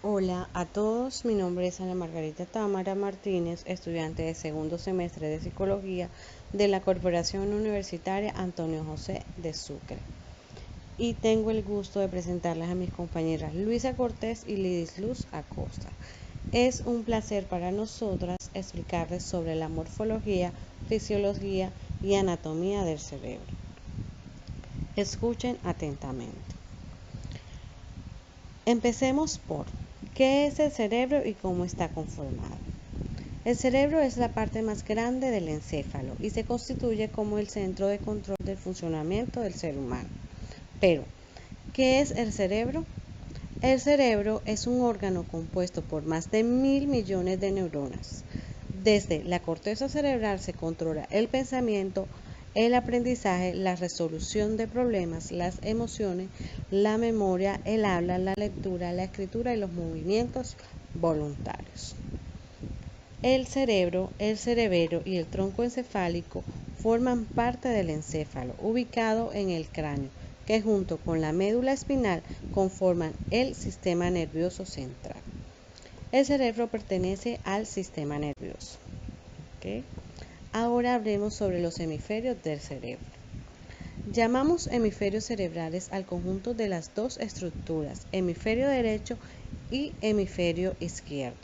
Hola a todos, mi nombre es Ana Margarita Támara Martínez, estudiante de segundo semestre de Psicología de la Corporación Universitaria Antonio José de Sucre. Y tengo el gusto de presentarles a mis compañeras Luisa Cortés y Lidis Luz Acosta. Es un placer para nosotras explicarles sobre la morfología, fisiología y anatomía del cerebro. Escuchen atentamente. Empecemos por ¿qué es el cerebro y cómo está conformado? El cerebro es la parte más grande del encéfalo y se constituye como el centro de control del funcionamiento del ser humano. Pero, ¿qué es el cerebro? El cerebro es un órgano compuesto por más de 1.000 millones de neuronas. Desde la corteza cerebral se controla el pensamiento, el aprendizaje, la resolución de problemas, las emociones, la memoria, el habla, la lectura, la escritura y los movimientos voluntarios. El cerebro, el cerebelo y el tronco encefálico forman parte del encéfalo, ubicado en el cráneo, que junto con la médula espinal conforman el sistema nervioso central. El cerebro pertenece al sistema nervioso. ¿Okay? Ahora hablemos sobre los hemisferios del cerebro. Llamamos hemisferios cerebrales al conjunto de las dos estructuras, hemisferio derecho y hemisferio izquierdo,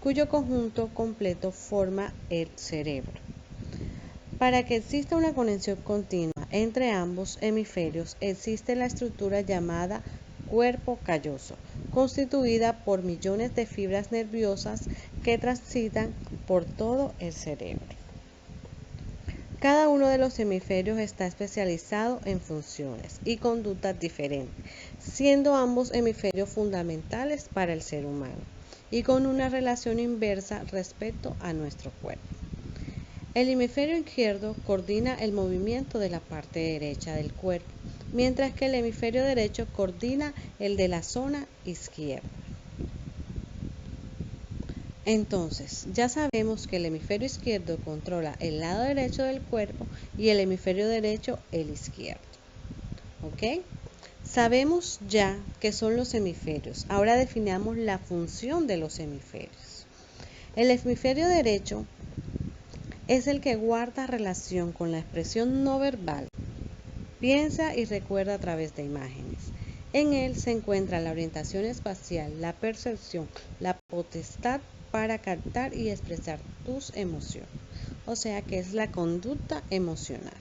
cuyo conjunto completo forma el cerebro. Para que exista una conexión continua entre ambos hemisferios, existe la estructura llamada cuerpo calloso, constituida por millones de fibras nerviosas que transitan por todo el cerebro. Cada uno de los hemisferios está especializado en funciones y conductas diferentes, siendo ambos hemisferios fundamentales para el ser humano y con una relación inversa respecto a nuestro cuerpo. El hemisferio izquierdo coordina el movimiento de la parte derecha del cuerpo, mientras que el hemisferio derecho coordina el de la zona izquierda. Entonces, ya sabemos que el hemisferio izquierdo controla el lado derecho del cuerpo y el hemisferio derecho el izquierdo. ¿Ok? Sabemos ya qué son los hemisferios. Ahora definamos la función de los hemisferios. El hemisferio derecho es el que guarda relación con la expresión no verbal. Piensa y recuerda a través de imágenes. En él se encuentra la orientación espacial, la percepción, la potestad para captar y expresar tus emociones. O sea que es la conducta emocional.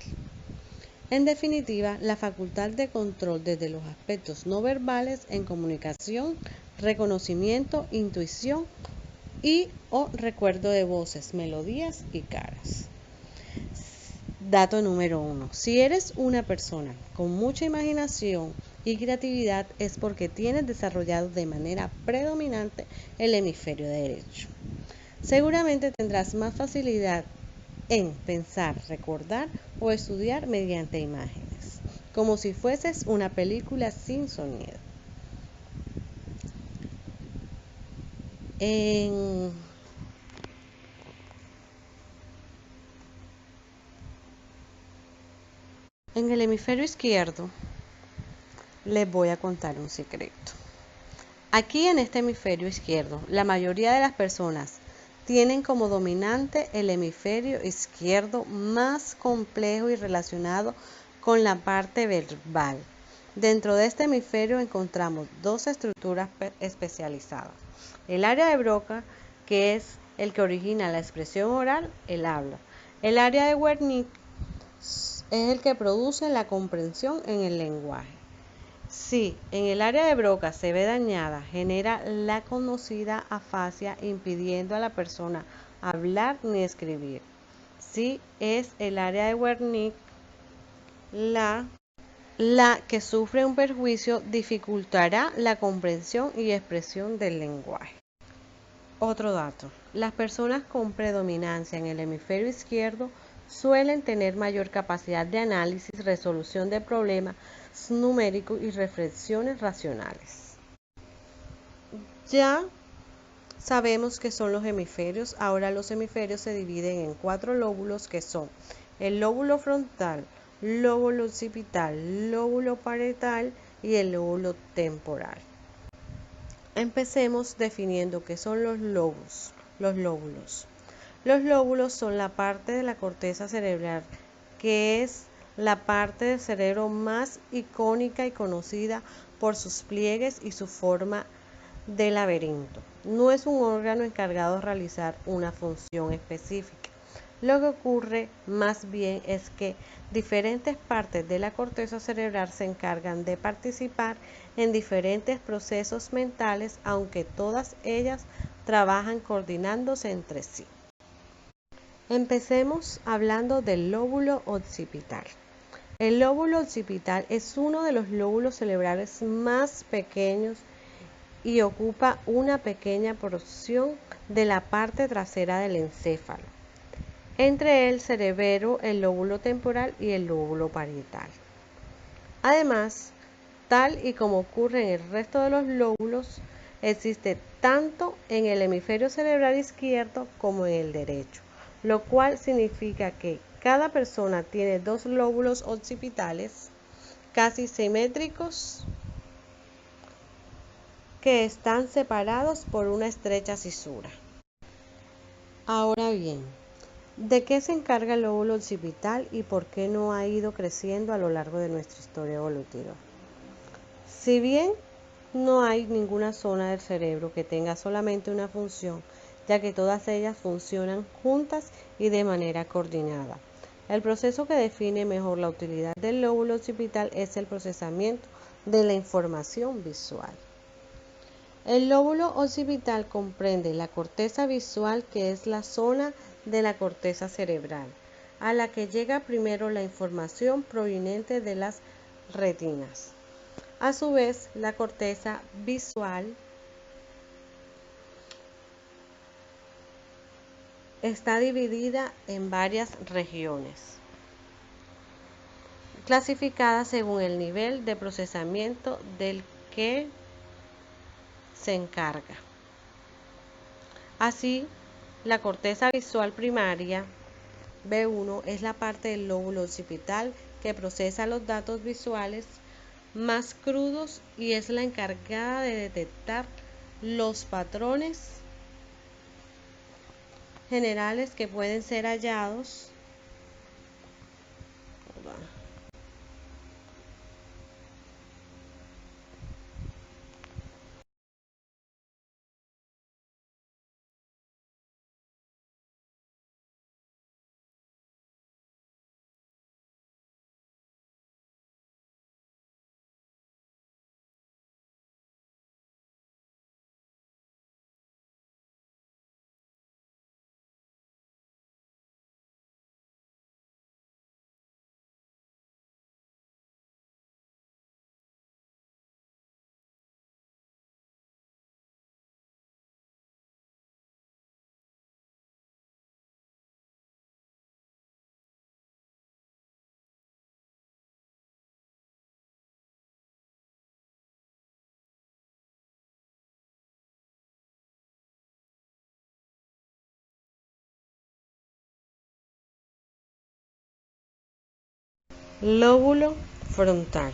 En definitiva, la facultad de control desde los aspectos no verbales en comunicación, reconocimiento, intuición y o recuerdo de voces, melodías y caras. Dato número 1. Si eres una persona con mucha imaginación y creatividad es porque tienes desarrollado de manera predominante el hemisferio derecho. Seguramente tendrás más facilidad en pensar, recordar o estudiar mediante imágenes, como si fueses una película sin sonido. En el hemisferio izquierdo les voy a contar un secreto. Aquí en este hemisferio izquierdo, la mayoría de las personas tienen como dominante el hemisferio izquierdo más complejo y relacionado con la parte verbal. Dentro de este hemisferio encontramos dos estructuras especializadas. El área de Broca, que es el que origina la expresión oral, el habla. El área de Wernicke es el que produce la comprensión en el lenguaje. Si en el área de Broca se ve dañada, genera la conocida afasia impidiendo a la persona hablar ni escribir. Si es el área de Wernicke la que sufre un perjuicio, dificultará la comprensión y expresión del lenguaje. Otro dato, las personas con predominancia en el hemisferio izquierdo suelen tener mayor capacidad de análisis, resolución de problemas numéricos y reflexiones racionales. Ya sabemos qué son los hemisferios. Ahora los hemisferios se dividen en 4 lóbulos que son el lóbulo frontal, lóbulo occipital, lóbulo parietal y el lóbulo temporal. Empecemos definiendo qué son los lóbulos. Los lóbulos son la parte de la corteza cerebral que es la parte del cerebro más icónica y conocida por sus pliegues y su forma de laberinto. No es un órgano encargado de realizar una función específica. Lo que ocurre más bien es que diferentes partes de la corteza cerebral se encargan de participar en diferentes procesos mentales, aunque todas ellas trabajan coordinándose entre sí. Empecemos hablando del lóbulo occipital. El lóbulo occipital es uno de los lóbulos cerebrales más pequeños y ocupa una pequeña porción de la parte trasera del encéfalo. Entre el cerebelo, el lóbulo temporal y el lóbulo parietal. Además, tal y como ocurre en el resto de los lóbulos, existe tanto en el hemisferio cerebral izquierdo como en el derecho, lo cual significa que cada persona tiene dos lóbulos occipitales casi simétricos que están separados por una estrecha cisura. Ahora bien, ¿de qué se encarga el lóbulo occipital y por qué no ha ido creciendo a lo largo de nuestra historia evolutiva? Si bien no hay ninguna zona del cerebro que tenga solamente una función, ya que todas ellas funcionan juntas y de manera coordinada. El proceso que define mejor la utilidad del lóbulo occipital es el procesamiento de la información visual. El lóbulo occipital comprende la corteza visual, que es la zona de la corteza cerebral, a la que llega primero la información proveniente de las retinas. A su vez, la corteza visual está dividida en varias regiones, clasificadas según el nivel de procesamiento del que se encarga. Así, la corteza visual primaria, B1, es la parte del lóbulo occipital que procesa los datos visuales más crudos y es la encargada de detectar los patrones generales que pueden ser hallados Lóbulo frontal.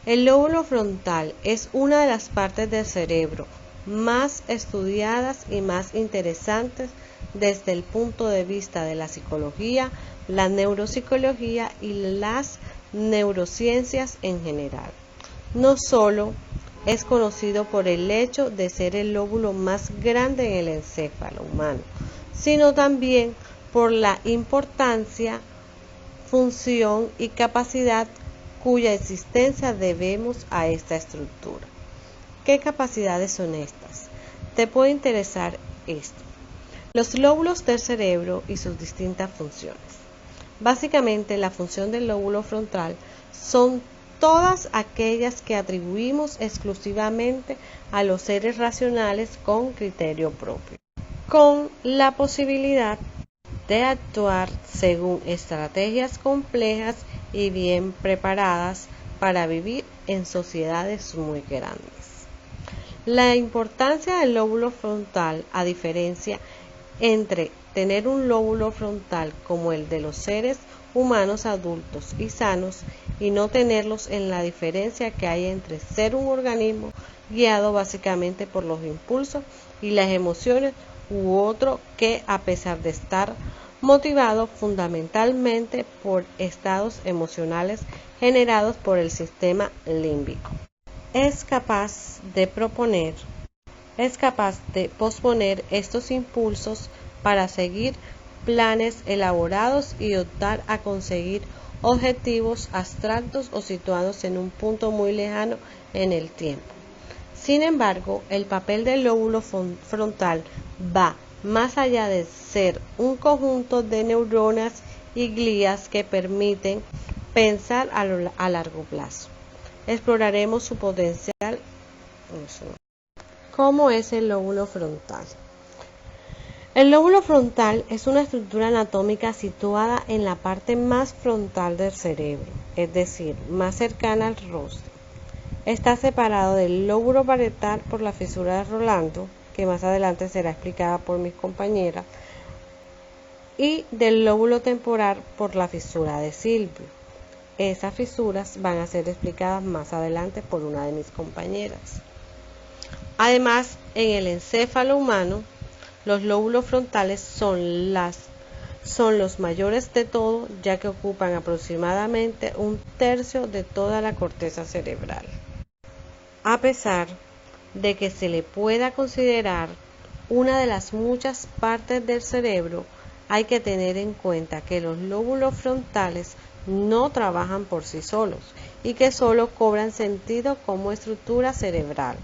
El lóbulo frontal es una de las partes del cerebro más estudiadas y más interesantes desde el punto de vista de la psicología, la neuropsicología y las neurociencias en general. No solo es conocido por el hecho de ser el lóbulo más grande en el encéfalo humano, sino también por la importancia, función y capacidad cuya existencia debemos a esta estructura. ¿Qué capacidades son estas? Te puede interesar esto. Los lóbulos del cerebro y sus distintas funciones. Básicamente, la función del lóbulo frontal son todas aquellas que atribuimos exclusivamente a los seres racionales con criterio propio, con la posibilidad de actuar según estrategias complejas y bien preparadas para vivir en sociedades muy grandes. La importancia del lóbulo frontal, a diferencia entre tener un lóbulo frontal como el de los seres humanos adultos y sanos, y no tenerlos en la diferencia que hay entre ser un organismo guiado básicamente por los impulsos y las emociones u otro que, a pesar de estar motivado fundamentalmente por estados emocionales generados por el sistema límbico, es capaz de posponer estos impulsos para seguir planes elaborados y optar a conseguir objetivos abstractos o situados en un punto muy lejano en el tiempo. Sin embargo, el papel del lóbulo frontal va más allá de ser un conjunto de neuronas y glías que permiten pensar a largo plazo. Exploraremos su potencial. ¿Cómo es el lóbulo frontal? El lóbulo frontal es una estructura anatómica situada en la parte más frontal del cerebro, es decir, más cercana al rostro. Está separado del lóbulo parietal por la fisura de Rolando, que más adelante será explicada por mis compañeras, y del lóbulo temporal por la fisura de Silvio. Esas fisuras van a ser explicadas más adelante por una de mis compañeras. Además, en el encéfalo humano, los lóbulos frontales son los mayores de todo, ya que ocupan aproximadamente 1/3 de toda la corteza cerebral. A pesar de que se le pueda considerar una de las muchas partes del cerebro, hay que tener en cuenta que los lóbulos frontales no trabajan por sí solos y que solo cobran sentido como estructura cerebral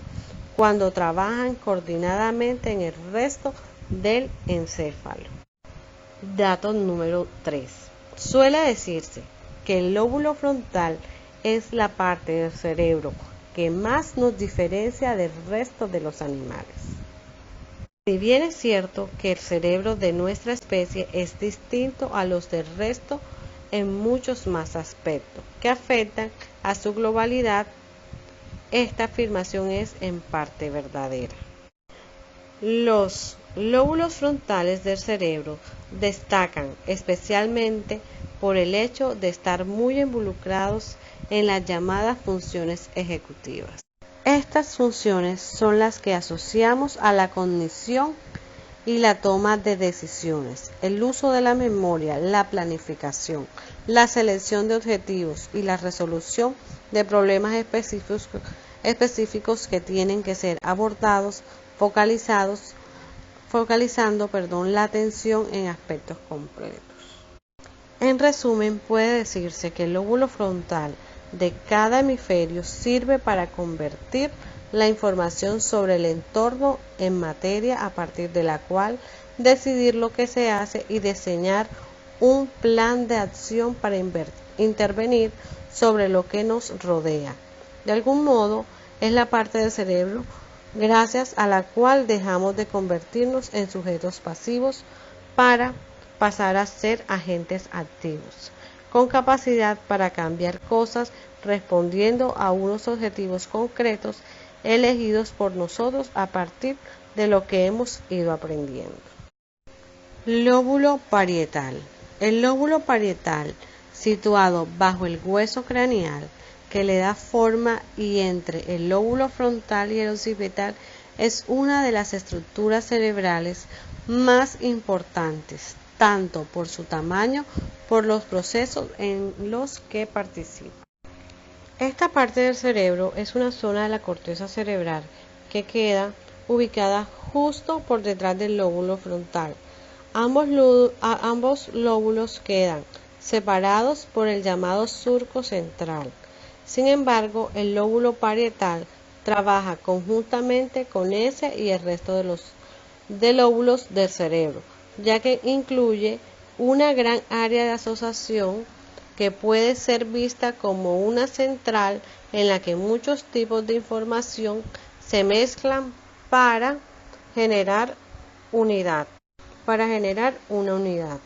cuando trabajan coordinadamente en el resto del encéfalo. Dato número 3. Suele decirse que el lóbulo frontal es la parte del cerebro que más nos diferencia del resto de los animales. Si bien es cierto que el cerebro de nuestra especie es distinto a los del resto en muchos más aspectos que afectan a su globalidad, esta afirmación es en parte verdadera. Los lóbulos frontales del cerebro destacan especialmente por el hecho de estar muy involucrados en las llamadas funciones ejecutivas. Estas funciones son las que asociamos a la cognición y la toma de decisiones, el uso de la memoria, la planificación, la selección de objetivos y la resolución de problemas específicos que tienen que ser abordados, focalizando la atención en aspectos completos. En resumen, puede decirse que el lóbulo frontal de cada hemisferio sirve para convertir la información sobre el entorno en materia a partir de la cual decidir lo que se hace y diseñar un plan de acción para intervenir sobre lo que nos rodea. De algún modo, es la parte del cerebro gracias a la cual dejamos de convertirnos en sujetos pasivos para pasar a ser agentes activos, con capacidad para cambiar cosas respondiendo a unos objetivos concretos elegidos por nosotros a partir de lo que hemos ido aprendiendo. Lóbulo parietal. El lóbulo parietal, situado bajo el hueso craneal que le da forma y entre el lóbulo frontal y el occipital, es una de las estructuras cerebrales más importantes, tanto por su tamaño como por los procesos en los que participa. Esta parte del cerebro es una zona de la corteza cerebral que queda ubicada justo por detrás del lóbulo frontal. Ambos lóbulos quedan separados por el llamado surco central. Sin embargo, el lóbulo parietal trabaja conjuntamente con ese y el resto de lóbulos del cerebro, ya que incluye una gran área de asociación que puede ser vista como una central en la que muchos tipos de información se mezclan para generar una unidad.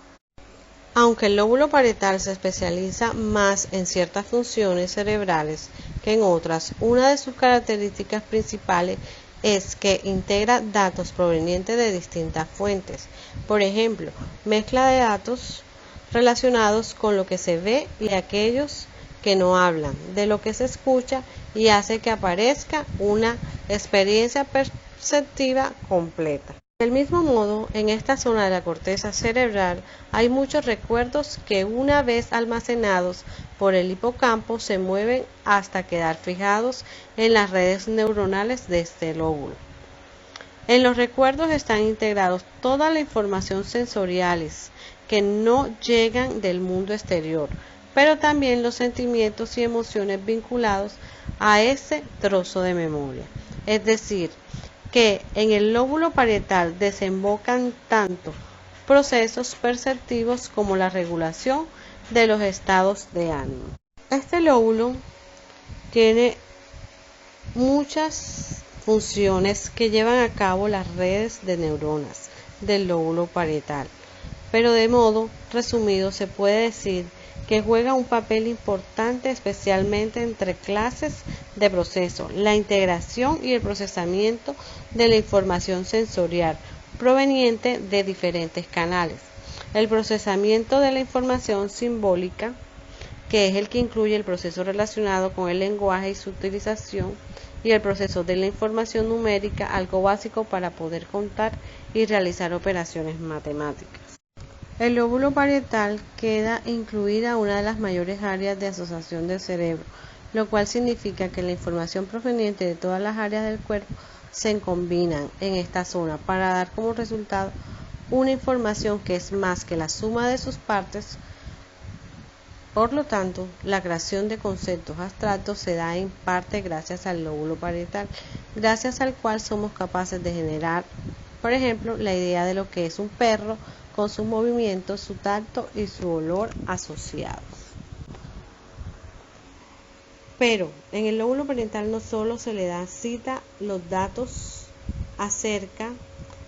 Aunque el lóbulo parietal se especializa más en ciertas funciones cerebrales que en otras, una de sus características principales es que integra datos provenientes de distintas fuentes. Por ejemplo, mezcla de datos relacionados con lo que se ve y aquellos que no hablan, de lo que se escucha y hace que aparezca una experiencia perceptiva completa. Del mismo modo, en esta zona de la corteza cerebral hay muchos recuerdos que una vez almacenados por el hipocampo se mueven hasta quedar fijados en las redes neuronales de este lóbulo. En los recuerdos están integrados toda la información sensoriales que no llegan del mundo exterior, pero también los sentimientos y emociones vinculados a ese trozo de memoria. Es decir, que en el lóbulo parietal desembocan tanto procesos perceptivos como la regulación de los estados de ánimo. Este lóbulo tiene muchas funciones que llevan a cabo las redes de neuronas del lóbulo parietal, pero de modo resumido se puede decir que juega un papel importante especialmente entre clases de proceso, la integración y el procesamiento de la información sensorial proveniente de diferentes canales, el procesamiento de la información simbólica, que es el que incluye el proceso relacionado con el lenguaje y su utilización, y el proceso de la información numérica, algo básico para poder contar y realizar operaciones matemáticas. El lóbulo parietal queda incluida una de las mayores áreas de asociación del cerebro, lo cual significa que la información proveniente de todas las áreas del cuerpo se combinan en esta zona para dar como resultado una información que es más que la suma de sus partes. Por lo tanto, la creación de conceptos abstractos se da en parte gracias al lóbulo parietal, gracias al cual somos capaces de generar, por ejemplo, la idea de lo que es un perro con sus movimientos, su tacto y su olor asociados. Pero en el lóbulo parietal no solo se le da cita los datos acerca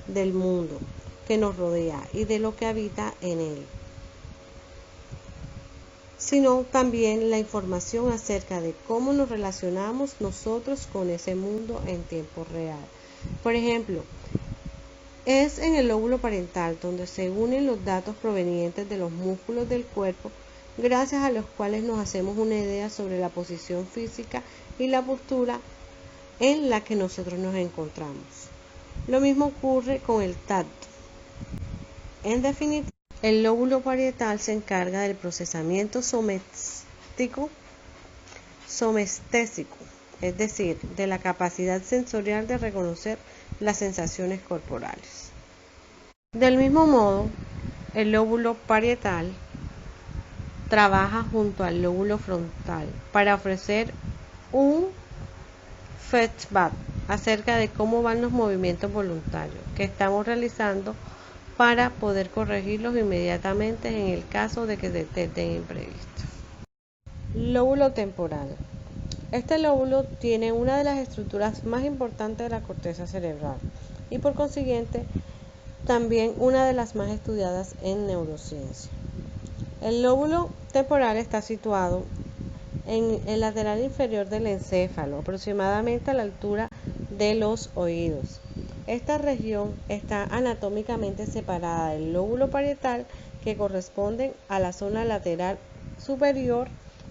del mundo que nos rodea y de lo que habita en él, sino también la información acerca de cómo nos relacionamos nosotros con ese mundo en tiempo real. Por ejemplo, es en el lóbulo parietal donde se unen los datos provenientes de los músculos del cuerpo, gracias a los cuales nos hacemos una idea sobre la posición física y la postura en la que nosotros nos encontramos. Lo mismo ocurre con el tacto. En definitiva, el lóbulo parietal se encarga del procesamiento somestésico, es decir, de la capacidad sensorial de reconocer las sensaciones corporales. Del mismo modo, el lóbulo parietal trabaja junto al lóbulo frontal para ofrecer un feedback acerca de cómo van los movimientos voluntarios que estamos realizando para poder corregirlos inmediatamente en el caso de que se detecten imprevistos. Lóbulo temporal. Este lóbulo tiene una de las estructuras más importantes de la corteza cerebral y por consiguiente también una de las más estudiadas en neurociencia. El lóbulo temporal está situado en el lateral inferior del encéfalo, aproximadamente a la altura de los oídos. Esta región está anatómicamente separada del lóbulo parietal, que corresponde a la zona lateral superior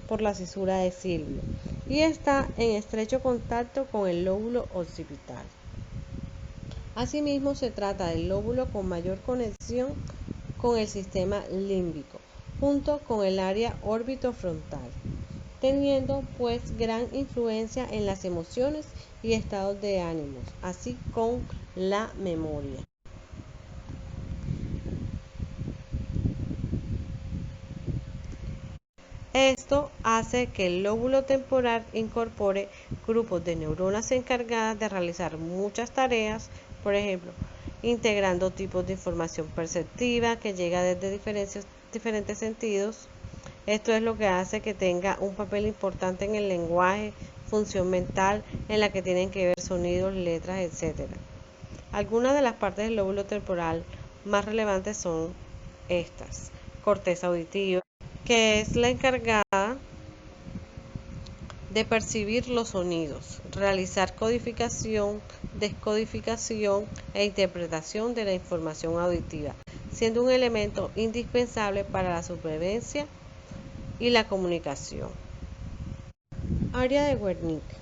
por la cisura de Silvio, y está en estrecho contacto con el lóbulo occipital. Asimismo, se trata del lóbulo con mayor conexión con el sistema límbico, junto con el área orbitofrontal, teniendo pues gran influencia en las emociones y estados de ánimos, así como la memoria. Esto hace que el lóbulo temporal incorpore grupos de neuronas encargadas de realizar muchas tareas, por ejemplo, integrando tipos de información perceptiva que llega desde diferentes sentidos. Esto es lo que hace que tenga un papel importante en el lenguaje, función mental, en la que tienen que ver sonidos, letras, etc. Algunas de las partes del lóbulo temporal más relevantes son estas: corteza auditiva, que es la encargada de percibir los sonidos, realizar codificación, descodificación e interpretación de la información auditiva, siendo un elemento indispensable para la supervivencia y la comunicación. Área de Wernicke.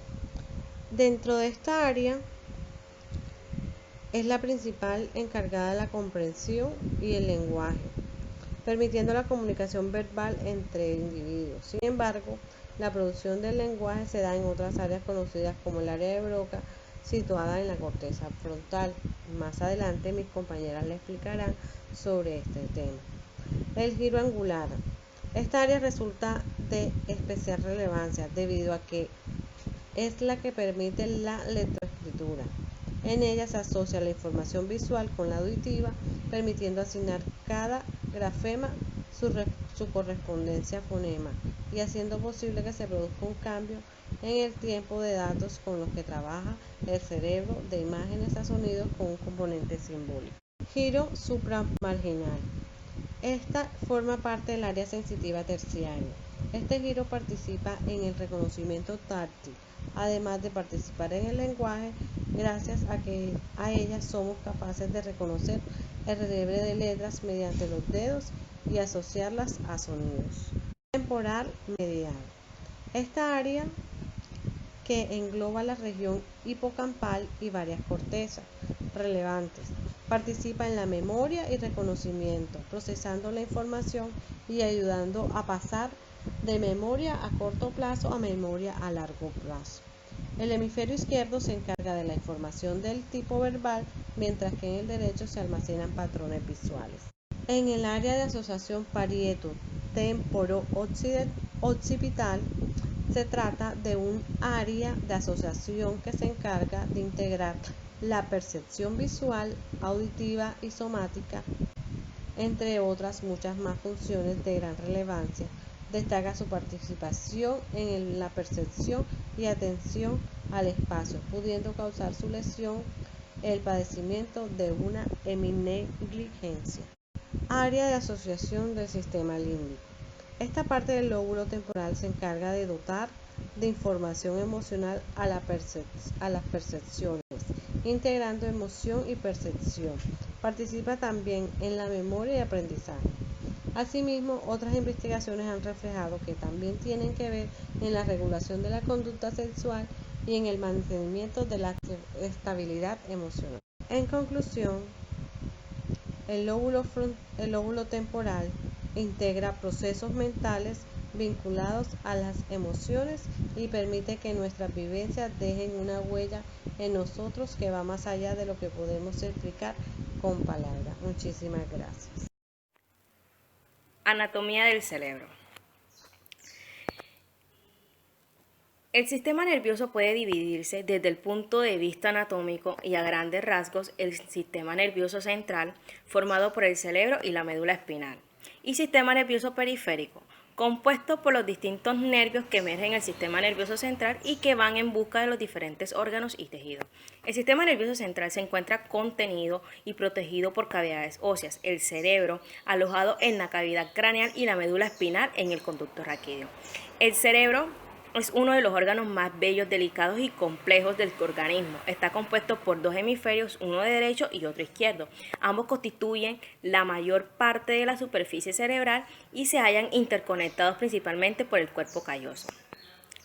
Dentro de esta área es la principal encargada de la comprensión y el lenguaje, permitiendo la comunicación verbal entre individuos. Sin embargo, la producción del lenguaje se da en otras áreas conocidas como el área de Broca, situada en la corteza frontal. Más adelante mis compañeras les explicarán sobre este tema. El giro angular. Esta área resulta de especial relevancia debido a que es la que permite la lectoescritura. En ella se asocia la información visual con la auditiva, permitiendo asignar cada grafema su correspondencia a fonema y haciendo posible que se produzca un cambio en el tiempo de datos con los que trabaja el cerebro de imágenes a sonidos con un componente simbólico. Giro supramarginal. Esta forma parte del área sensitiva terciaria. Este giro participa en el reconocimiento táctil, además de participar en el lenguaje, gracias a que a ella somos capaces de reconocer el relieve de letras mediante los dedos y asociarlas a sonidos. Temporal medial. Esta área que engloba la región hipocampal y varias cortezas relevantes. Participa en la memoria y reconocimiento, procesando la información y ayudando a pasar de memoria a corto plazo a memoria a largo plazo. El hemisferio izquierdo se encarga de la información del tipo verbal, mientras que en el derecho se almacenan patrones visuales. En el área de asociación parieto-temporo-occipital, se trata de un área de asociación que se encarga de integrar la percepción visual, auditiva y somática, entre otras muchas más funciones de gran relevancia. Destaca su participación en la percepción y atención al espacio, pudiendo causar su lesión el padecimiento de una heminegligencia. Área de asociación del sistema límbico. Esta parte del lóbulo temporal se encarga de dotar de información emocional a las percepciones, integrando emoción y percepción. Participa también en la memoria y aprendizaje. Asimismo, otras investigaciones han reflejado que también tienen que ver en la regulación de la conducta sexual y en el mantenimiento de la estabilidad emocional. En conclusión, el lóbulo temporal integra procesos mentales vinculados a las emociones y permite que nuestras vivencias dejen una huella en nosotros que va más allá de lo que podemos explicar con palabras. Muchísimas gracias. Anatomía del cerebro. El sistema nervioso puede dividirse desde el punto de vista anatómico y a grandes rasgos el sistema nervioso central, formado por el cerebro y la médula espinal, y sistema nervioso periférico, compuesto por los distintos nervios que emergen en el sistema nervioso central y que van en busca de los diferentes órganos y tejidos. El sistema nervioso central se encuentra contenido y protegido por cavidades óseas, el cerebro alojado en la cavidad craneal y la médula espinal en el conducto raquídeo. El cerebro es uno de los órganos más bellos, delicados y complejos del organismo. Está compuesto por dos hemisferios, uno derecho y otro izquierdo. Ambos constituyen la mayor parte de la superficie cerebral y se hallan interconectados principalmente por el cuerpo calloso.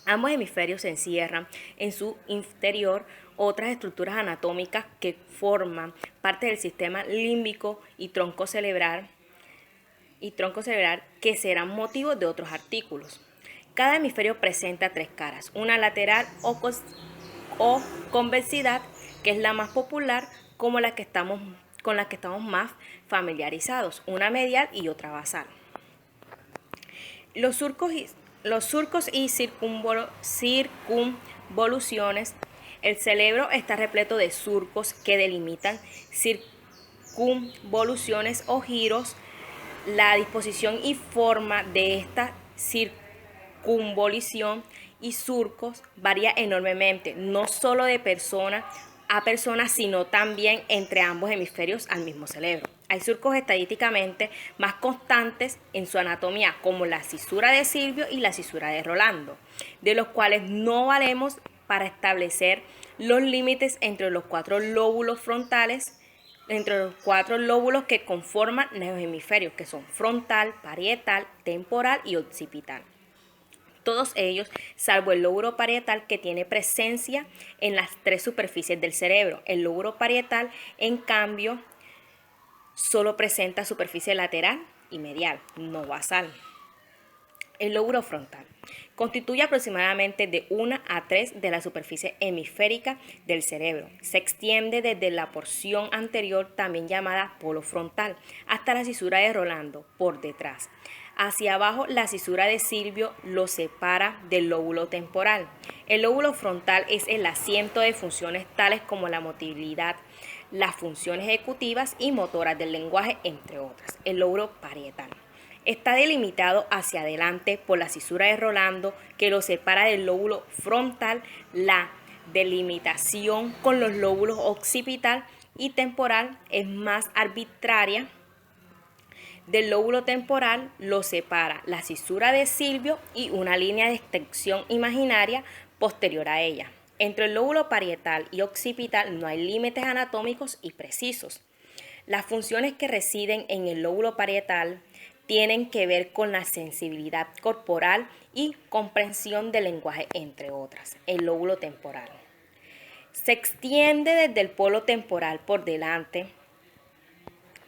Ambos hemisferios encierran en su interior otras estructuras anatómicas que forman parte del sistema límbico y tronco cerebral que serán motivos de otros artículos. Cada hemisferio presenta tres caras, una lateral o convexidad, que es la más popular, con la que estamos más familiarizados, una medial y otra basal. Los surcos y circunvoluciones. El cerebro está repleto de surcos que delimitan circunvoluciones o giros. La disposición y forma de esta circunvolución y surcos varía enormemente, no solo de persona a persona, sino también entre ambos hemisferios al mismo cerebro. Hay surcos estadísticamente más constantes en su anatomía, como la cisura de Silvio y la cisura de Rolando, de los cuales no valemos para establecer los límites entre los cuatro lóbulos frontales, entre los cuatro lóbulos que conforman los hemisferios, que son frontal, parietal, temporal y occipital. todos ellos, salvo el lóbulo parietal, que tiene presencia en las 3 superficies del cerebro. El lóbulo parietal, en cambio, solo presenta superficie lateral y medial, no basal. El lóbulo frontal constituye aproximadamente de 1 a 3 de la superficie hemisférica del cerebro. Se extiende desde la porción anterior, también llamada polo frontal, hasta la cisura de Rolando, por detrás. Hacia abajo, la cisura de Silvio lo separa del lóbulo temporal. El lóbulo frontal es el asiento de funciones tales como la motilidad, las funciones ejecutivas y motoras del lenguaje, entre otras. El lóbulo parietal está delimitado hacia adelante por la cisura de Rolando, que lo separa del lóbulo frontal. La delimitación con los lóbulos occipital y temporal es más arbitraria. Del lóbulo temporal lo separa la cisura de Silvio y una línea de extensión imaginaria posterior a ella. Entre el lóbulo parietal y occipital no hay límites anatómicos y precisos. Las funciones que residen en el lóbulo parietal tienen que ver con la sensibilidad corporal y comprensión del lenguaje, entre otras. El lóbulo temporal se extiende desde el polo temporal por delante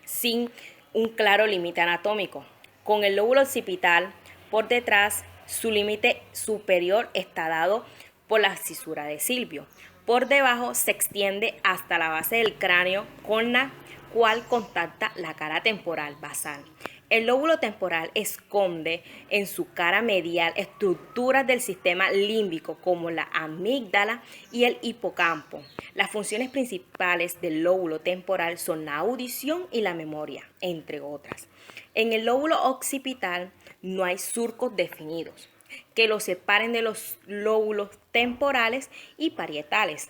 sin un claro límite anatómico. Con el lóbulo occipital por detrás, su límite superior está dado por la cisura de Silvio. Por debajo se extiende hasta la base del cráneo, con la cual contacta la cara temporal basal. El lóbulo temporal esconde en su cara medial estructuras del sistema límbico como la amígdala y el hipocampo. Las funciones principales del lóbulo temporal son la audición y la memoria, entre otras. En el lóbulo occipital no hay surcos definidos que lo separen de los lóbulos temporales y parietales.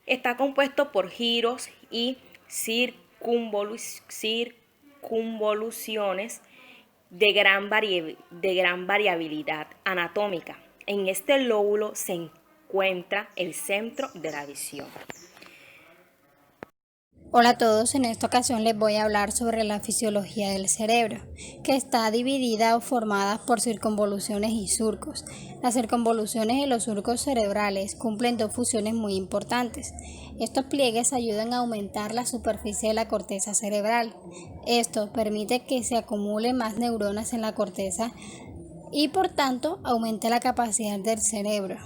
Está compuesto por giros y circunvoluciones de gran variabilidad anatómica. En este lóbulo se encuentra el centro de la visión. Hola a todos, en esta ocasión les voy a hablar sobre la fisiología del cerebro, que está dividida o formada por circunvoluciones y surcos. Las circunvoluciones y los surcos cerebrales cumplen 2 funciones muy importantes. Estos pliegues ayudan a aumentar la superficie de la corteza cerebral. Esto permite que se acumulen más neuronas en la corteza y por tanto aumente la capacidad del cerebro.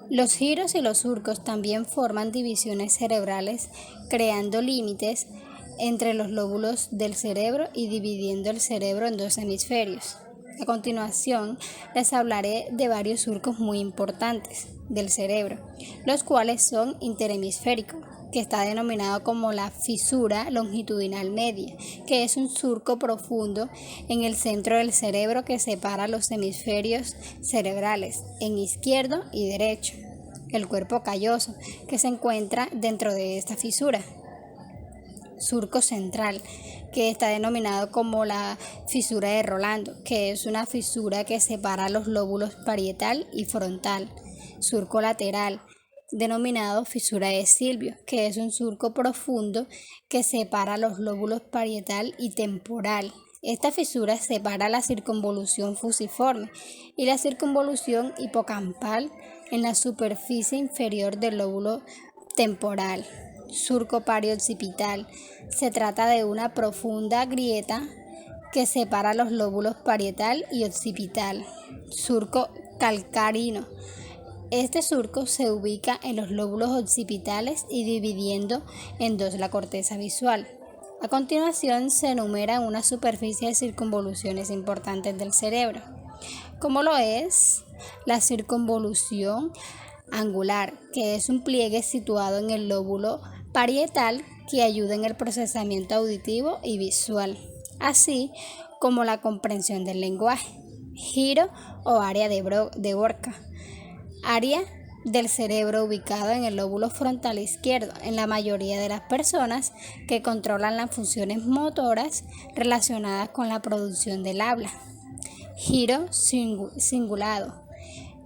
Los giros y los surcos también forman divisiones cerebrales, creando límites entre los lóbulos del cerebro y dividiendo el cerebro en 2 hemisferios. A continuación, les hablaré de varios surcos muy importantes del cerebro, los cuales son interhemisféricos, que está denominado como la fisura longitudinal media, que es un surco profundo en el centro del cerebro que separa los hemisferios cerebrales en izquierdo y derecho. El cuerpo calloso, que se encuentra dentro de esta fisura. Surco central, que está denominado como la fisura de Rolando, que es una fisura que separa los lóbulos parietal y frontal. Surco lateral, denominado fisura de Silvio, que es un surco profundo que separa los lóbulos parietal y temporal. Esta fisura separa la circunvolución fusiforme y la circunvolución hipocampal en la superficie inferior del lóbulo temporal. Surco perioccipital. Se trata de una profunda grieta que separa los lóbulos parietal y occipital. Surco calcarino. Este surco se ubica en los lóbulos occipitales y dividiendo en 2 la corteza visual. A continuación se enumeran una superficie de circunvoluciones importantes del cerebro, como lo es la circunvolución angular, que es un pliegue situado en el lóbulo parietal que ayuda en el procesamiento auditivo y visual, así como la comprensión del lenguaje. Giro o área de Broca, área del cerebro ubicado en el lóbulo frontal izquierdo en la mayoría de las personas que controlan las funciones motoras relacionadas con la producción del habla. Giro cingulado.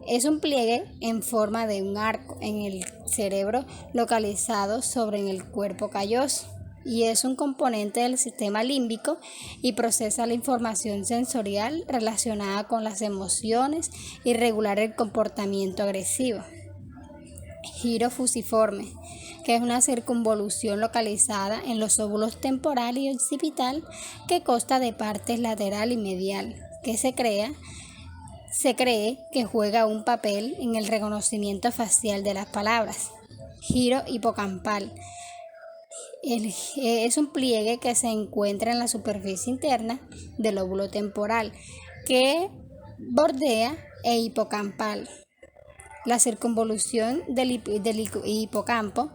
Es un pliegue en forma de un arco en el cerebro localizado sobre el cuerpo calloso y es un componente del sistema límbico y procesa la información sensorial relacionada con las emociones y regular el comportamiento agresivo. Giro fusiforme, que es una circunvolución localizada en los óvulos temporal y occipital que consta de partes lateral y medial, que se cree que juega un papel en el reconocimiento facial de las palabras. Giro hipocampal. Es un pliegue que se encuentra en la superficie interna del lóbulo temporal que bordea el hipocampal. La circunvolución del hipocampo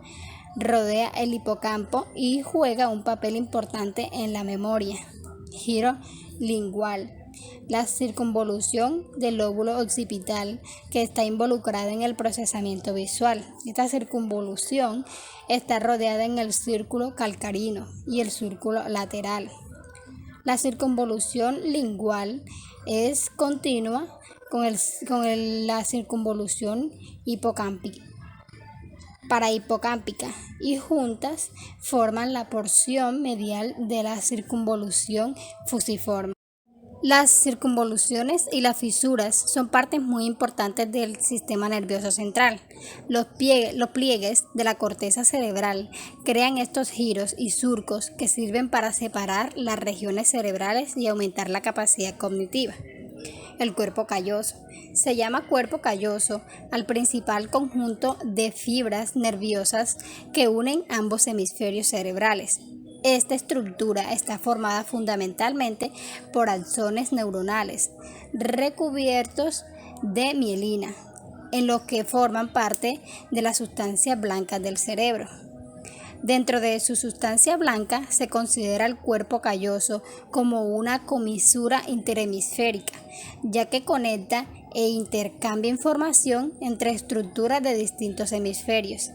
rodea el hipocampo y juega un papel importante en la memoria. Giro lingual. La circunvolución del lóbulo occipital que está involucrada en el procesamiento visual. Esta circunvolución está rodeada en el círculo calcarino y el círculo lateral. La circunvolución lingual es continua con la circunvolución parahipocámpica y juntas forman la porción medial de la circunvolución fusiforme. Las circunvoluciones y las fisuras son partes muy importantes del sistema nervioso central. Los pliegues de la corteza cerebral crean estos giros y surcos que sirven para separar las regiones cerebrales y aumentar la capacidad cognitiva. El cuerpo calloso. Se llama cuerpo calloso al principal conjunto de fibras nerviosas que unen ambos hemisferios cerebrales. Esta estructura está formada fundamentalmente por axones neuronales recubiertos de mielina, en los que forman parte de las sustancias blancas del cerebro. Dentro de su sustancia blanca se considera el cuerpo calloso como una comisura interhemisférica, ya que conecta e intercambia información entre estructuras de distintos hemisferios.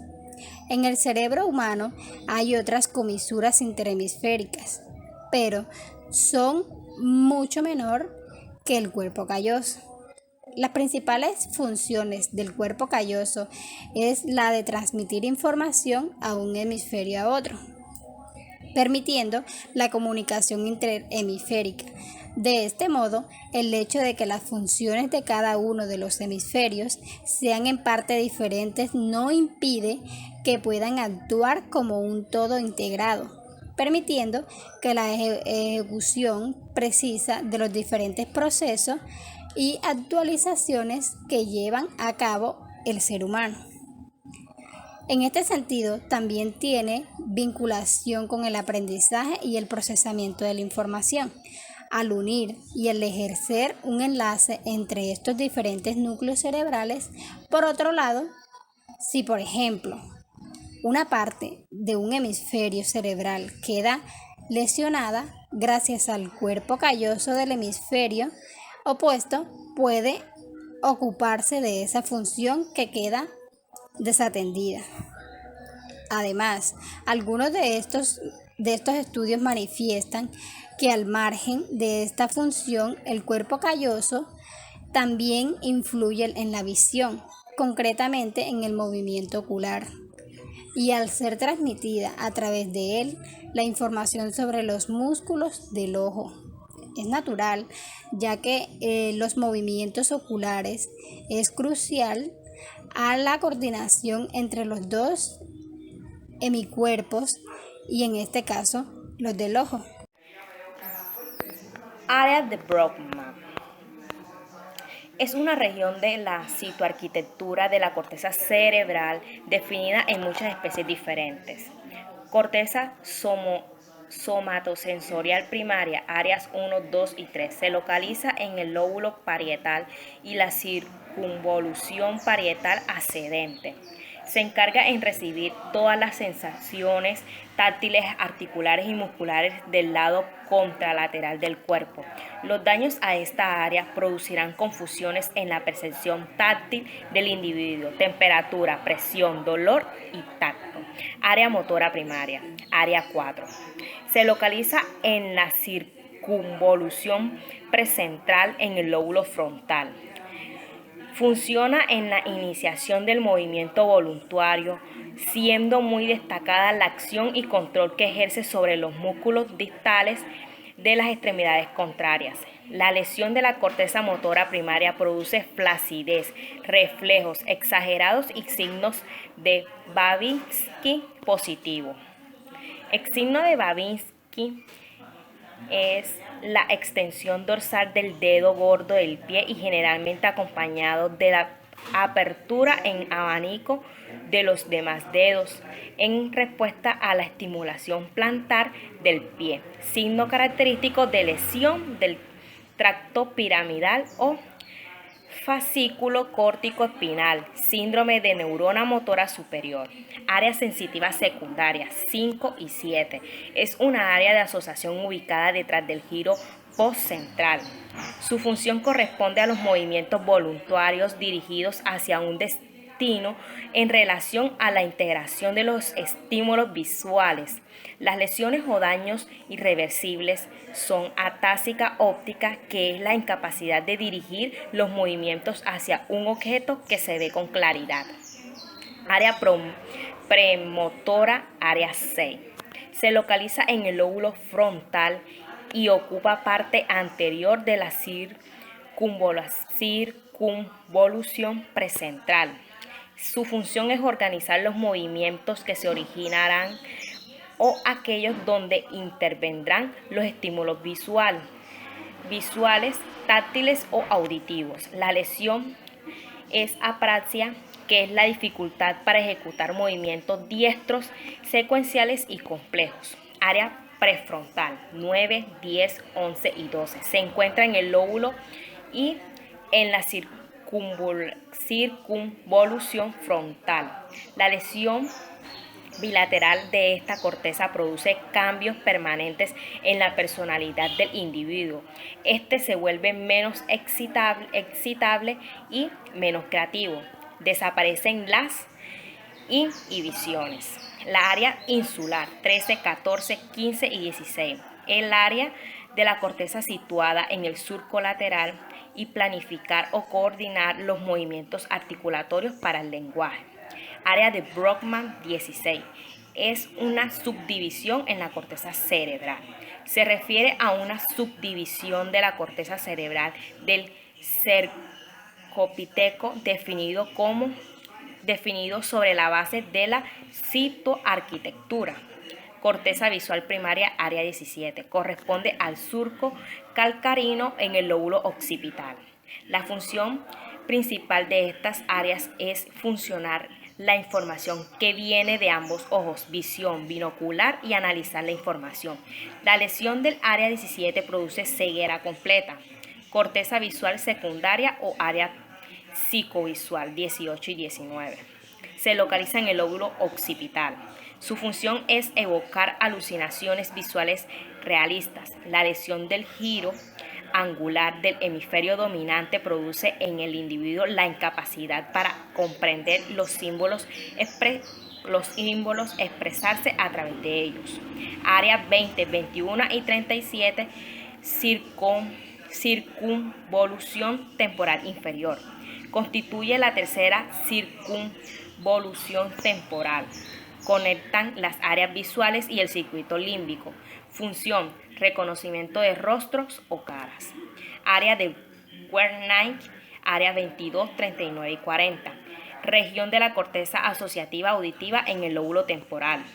En el cerebro humano hay otras comisuras interhemisféricas, pero son mucho menor que el cuerpo calloso. Las principales funciones del cuerpo calloso es la de transmitir información a un hemisferio a otro, permitiendo la comunicación interhemisférica. De este modo, el hecho de que las funciones de cada uno de los hemisferios sean en parte diferentes no impide que puedan actuar como un todo integrado, permitiendo que la ejecución precisa de los diferentes procesos y actualizaciones que llevan a cabo el ser humano. En este sentido, también tiene vinculación con el aprendizaje y el procesamiento de la información, al unir y al ejercer un enlace entre estos diferentes núcleos cerebrales. Por otro lado, si por ejemplo una parte de un hemisferio cerebral queda lesionada, gracias al cuerpo calloso del hemisferio opuesto puede ocuparse de esa función que queda desatendida. Además, algunos de estos estudios manifiestan que al margen de esta función, el cuerpo calloso también influye en la visión, concretamente en el movimiento ocular, y al ser transmitida a través de él la información sobre los músculos del ojo. Es natural, ya que los movimientos oculares es crucial a la coordinación entre los dos hemicuerpos y en este caso los del ojo. Área de Brodmann es una región de la citoarquitectura de la corteza cerebral definida en muchas especies diferentes. Corteza somatosensorial primaria, áreas 1, 2 y 3, se localiza en el lóbulo parietal y la circunvolución parietal ascendente. Se encarga en recibir todas las sensaciones táctiles, articulares y musculares del lado contralateral del cuerpo. Los daños a esta área producirán confusiones en la percepción táctil del individuo, temperatura, presión, dolor y tacto. Área motora primaria, área 4. Se localiza en la circunvolución precentral en el lóbulo frontal. Funciona en la iniciación del movimiento voluntario, siendo muy destacada la acción y control que ejerce sobre los músculos distales de las extremidades contrarias. La lesión de la corteza motora primaria produce flacidez, reflejos exagerados y signos de Babinski positivo. El signo de Babinski es la extensión dorsal del dedo gordo del pie y generalmente acompañado de la apertura en abanico de los demás dedos en respuesta a la estimulación plantar del pie, signo característico de lesión del tracto piramidal o fascículo córtico espinal, síndrome de neurona motora superior. Áreas sensitivas secundarias 5 y 7. Es una área de asociación ubicada detrás del giro postcentral. Su función corresponde a los movimientos voluntarios dirigidos hacia un destino en relación a la integración de los estímulos visuales. Las lesiones o daños irreversibles son atáxica óptica, que es la incapacidad de dirigir los movimientos hacia un objeto que se ve con claridad. Área premotora, área 6. Se localiza en el lóbulo frontal y ocupa parte anterior de la circunvolución precentral. Su función es organizar los movimientos que se originarán o aquellos donde intervendrán los estímulos visuales, táctiles o auditivos. La lesión es apraxia, que es la dificultad para ejecutar movimientos diestros, secuenciales y complejos. Área prefrontal 9, 10, 11 y 12. Se encuentra en el lóbulo y en la circunvolución frontal. La lesión bilateral de esta corteza produce cambios permanentes en la personalidad del individuo. Este se vuelve menos excitable y menos creativo. Desaparecen las inhibiciones. La área insular 13, 14, 15 y 16. El área de la corteza situada en el surco lateral y planificar o coordinar los movimientos articulatorios para el lenguaje. Área de Brockman 16. Es una subdivisión en la corteza cerebral. Se refiere a una subdivisión de la corteza cerebral del cercopiteco definido sobre la base de la citoarquitectura. Corteza visual primaria, área 17. Corresponde al surco calcarino en el lóbulo occipital. La función principal de estas áreas es funcionar la información que viene de ambos ojos, visión binocular y analizar la información. La lesión del área 17 produce ceguera completa. Corteza visual secundaria o área psicovisual 18 y 19. Se localiza en el lóbulo occipital. Su función es evocar alucinaciones visuales realistas. La lesión del giro angular del hemisferio dominante produce en el individuo la incapacidad para comprender los símbolos, expresarse a través de ellos. Área 20, 21 y 37, circunvolución temporal inferior. Constituye la tercera circunvolución temporal. Conectan las áreas visuales y el circuito límbico. Función: reconocimiento de rostros o caras. Área de Wernicke, área 22, 39 y 40. Región de la corteza asociativa auditiva en el lóbulo temporal.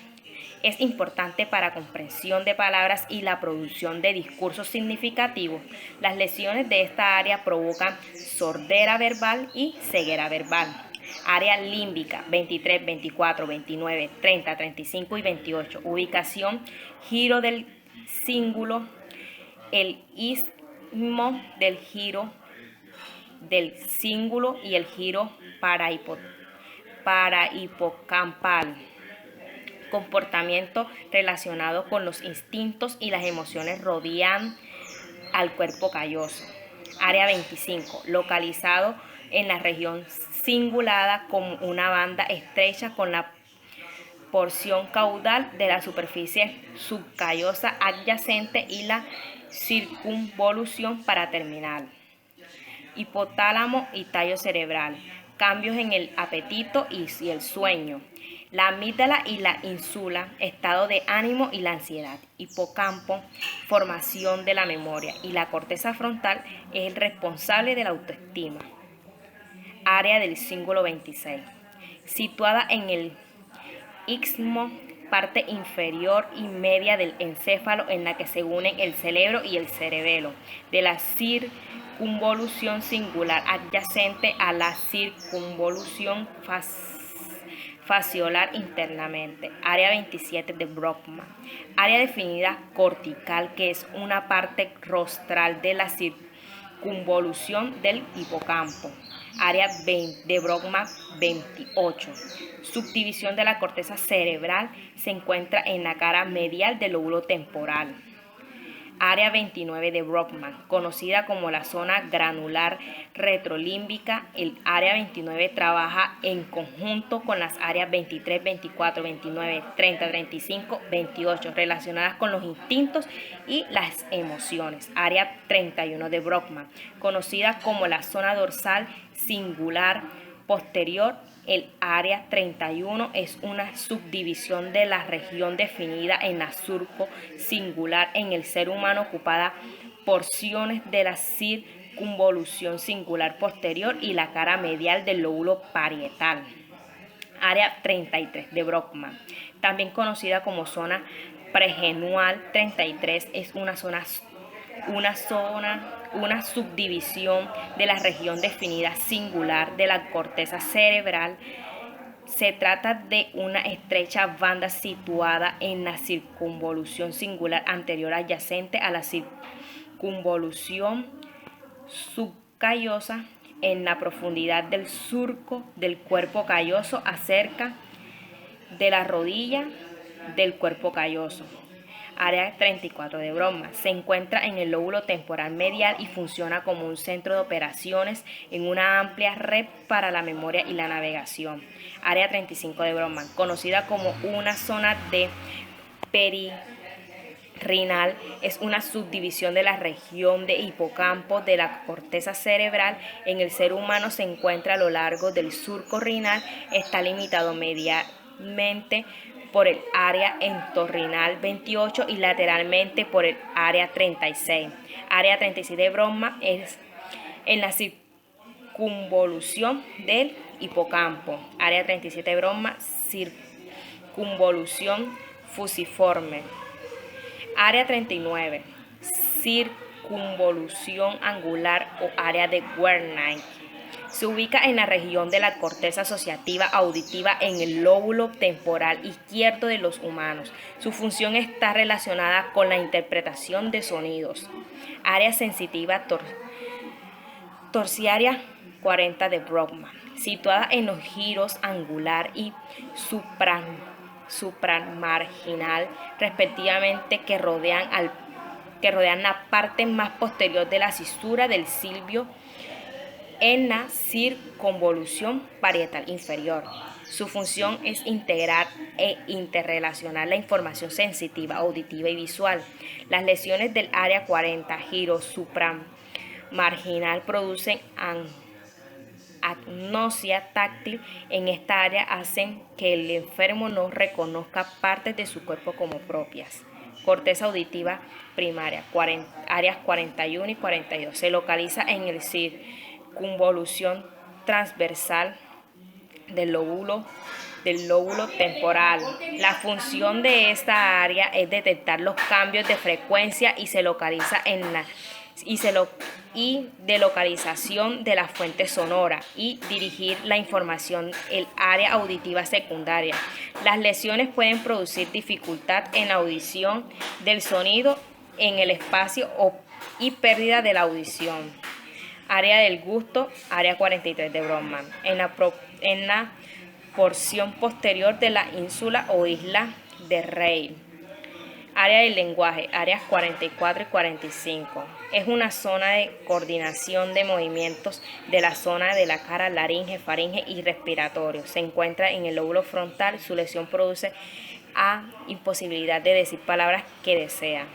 Es importante para comprensión de palabras y la producción de discursos significativos. Las lesiones de esta área provocan sordera verbal y ceguera verbal. Área límbica 23, 24, 29, 30, 35 y 28. Ubicación: giro del cíngulo, el istmo del giro del cíngulo y el giro parahipocampal. Comportamiento relacionado con los instintos y las emociones rodean al cuerpo calloso. Área 25, localizado en la región cingulada como una banda estrecha con la porción caudal de la superficie subcallosa adyacente y la circunvolución paraterminal. Hipotálamo y tallo cerebral. Cambios en el apetito y el sueño. La amígdala y la ínsula, estado de ánimo y la ansiedad. Hipocampo, formación de la memoria. Y la corteza frontal es el responsable de la autoestima. Área del cíngulo 26, situada en el istmo, parte inferior y media del encéfalo, en la que se unen el cerebro y el cerebelo, de la circunvolución singular adyacente a la circunvolución fasciolar internamente. Área 27 de Brockman. Área definida cortical, que es una parte rostral de la circunvolución del hipocampo. Área de Brockman 28. Subdivisión de la corteza cerebral, se encuentra en la cara medial del lóbulo temporal. Área 29 de Brockman, conocida como la zona granular retrolímbica. El área 29 trabaja en conjunto con las áreas 23, 24, 29, 30, 35, 28, relacionadas con los instintos y las emociones. Área 31 de Brockman, conocida como la zona dorsal singular posterior. El área 31 es una subdivisión de la región definida en la surco singular en el ser humano, ocupada porciones de la circunvolución singular posterior y la cara medial del lóbulo parietal. Área 33 de Brockman, también conocida como zona pregenual 33, es una subdivisión de la región definida singular de la corteza cerebral. Se trata de una estrecha banda situada en la circunvolución singular anterior adyacente a la circunvolución subcallosa, en la profundidad del surco del cuerpo calloso, acerca de la rodilla del cuerpo calloso. Área 34 de Brockman, se encuentra en el lóbulo temporal medial y funciona como un centro de operaciones en una amplia red para la memoria y la navegación. Área 35 de Brockman, conocida como una zona de perirenal, es una subdivisión de la región de hipocampo de la corteza cerebral. En el ser humano se encuentra a lo largo del surco renal, está limitado medialmente por el área entorrinal 28 y lateralmente por el área 36. Área 36 de Brockman es en la circunvolución del hipocampo. Área 37 de Brockman, circunvolución fusiforme. Área 39, circunvolución angular o área de Wernicke. Se ubica en la región de la corteza asociativa auditiva en el lóbulo temporal izquierdo de los humanos. Su función está relacionada con la interpretación de sonidos. Área sensitiva terciaria 40 de Brockman, situada en los giros angular y supramarginal, respectivamente, que rodean la parte más posterior de la cisura del silvio en la circunvolución parietal inferior. Su función es integrar e interrelacionar la información sensitiva, auditiva y visual. Las lesiones del área 40, giro supramarginal, producen agnosia táctil. En esta área hacen que el enfermo no reconozca partes de su cuerpo como propias. Corteza auditiva primaria, áreas 41 y 42. Se localiza en el circunvolución transversal del lóbulo temporal. La función de esta área es detectar los cambios de frecuencia y se localiza de localización de la fuente sonora y dirigir la información el área auditiva secundaria. Las lesiones pueden producir dificultad en la audición del sonido en el espacio y pérdida de la audición. Área del gusto, área 43 de Brockman, en la porción posterior de la ínsula o isla de Rey. Área del lenguaje, áreas 44 y 45. Es una zona de coordinación de movimientos de la zona de la cara, laringe, faringe y respiratorio. Se encuentra en el lóbulo frontal. Su lesión produce imposibilidad de decir palabras que desea.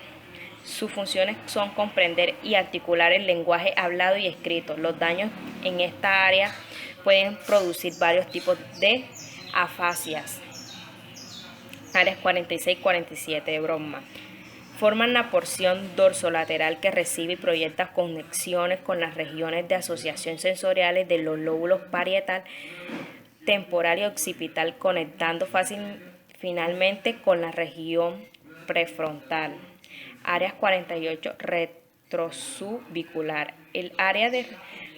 Sus funciones son comprender y articular el lenguaje hablado y escrito. Los daños en esta área pueden producir varios tipos de afasias. áreas 46 y 47 de Brodmann. Forman la porción dorsolateral que recibe y proyecta conexiones con las regiones de asociación sensoriales de los lóbulos parietal, temporal y occipital, conectando finalmente con la región prefrontal. Áreas 48 retrosubicular. El área de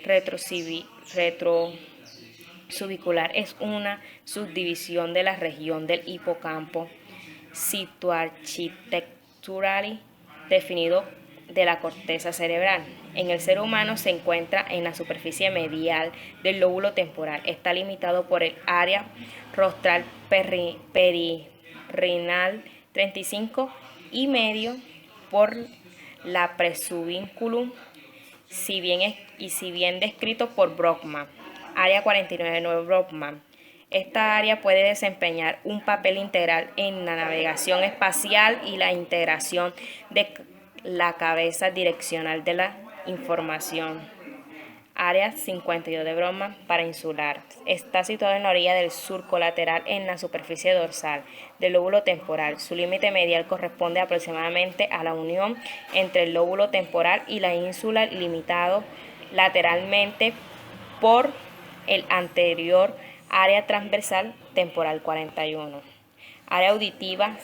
retrosubicular es una subdivisión de la región del hipocampo citoarchitectural definido de la corteza cerebral. En el ser humano se encuentra en la superficie medial del lóbulo temporal. Está limitado por el área rostral peririnal 35 y medio por la presubínculum, si bien descrito por Brodmann. Área 49 de Nuevo Brodmann. Esta área puede desempeñar un papel integral en la navegación espacial y la integración de la cabeza direccional de la información. Área 52 de Brodmann parainsular. Está situado en la orilla del surco lateral en la superficie dorsal del lóbulo temporal. Su límite medial corresponde aproximadamente a la unión entre el lóbulo temporal y la ínsula, limitado lateralmente por el anterior área transversal temporal 41. Área auditiva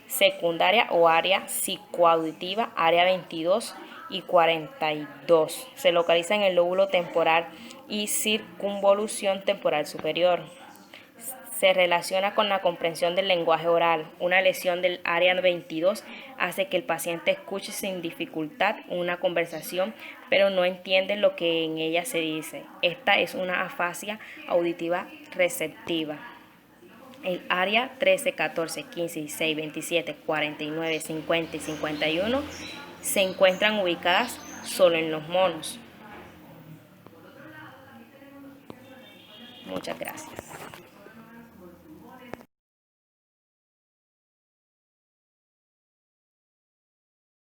secundaria o área psicoauditiva, área 22 y 42. Se localiza en el lóbulo temporal y circunvolución temporal superior. Se relaciona con la comprensión del lenguaje oral. Una lesión del área 22 hace que el paciente escuche sin dificultad una conversación, pero no entiende lo que en ella se dice. Esta es una afasia auditiva receptiva. El área 13, 14, 15, 16, 27, 49, 50 y 51 se encuentran ubicadas solo en los monos. Muchas gracias.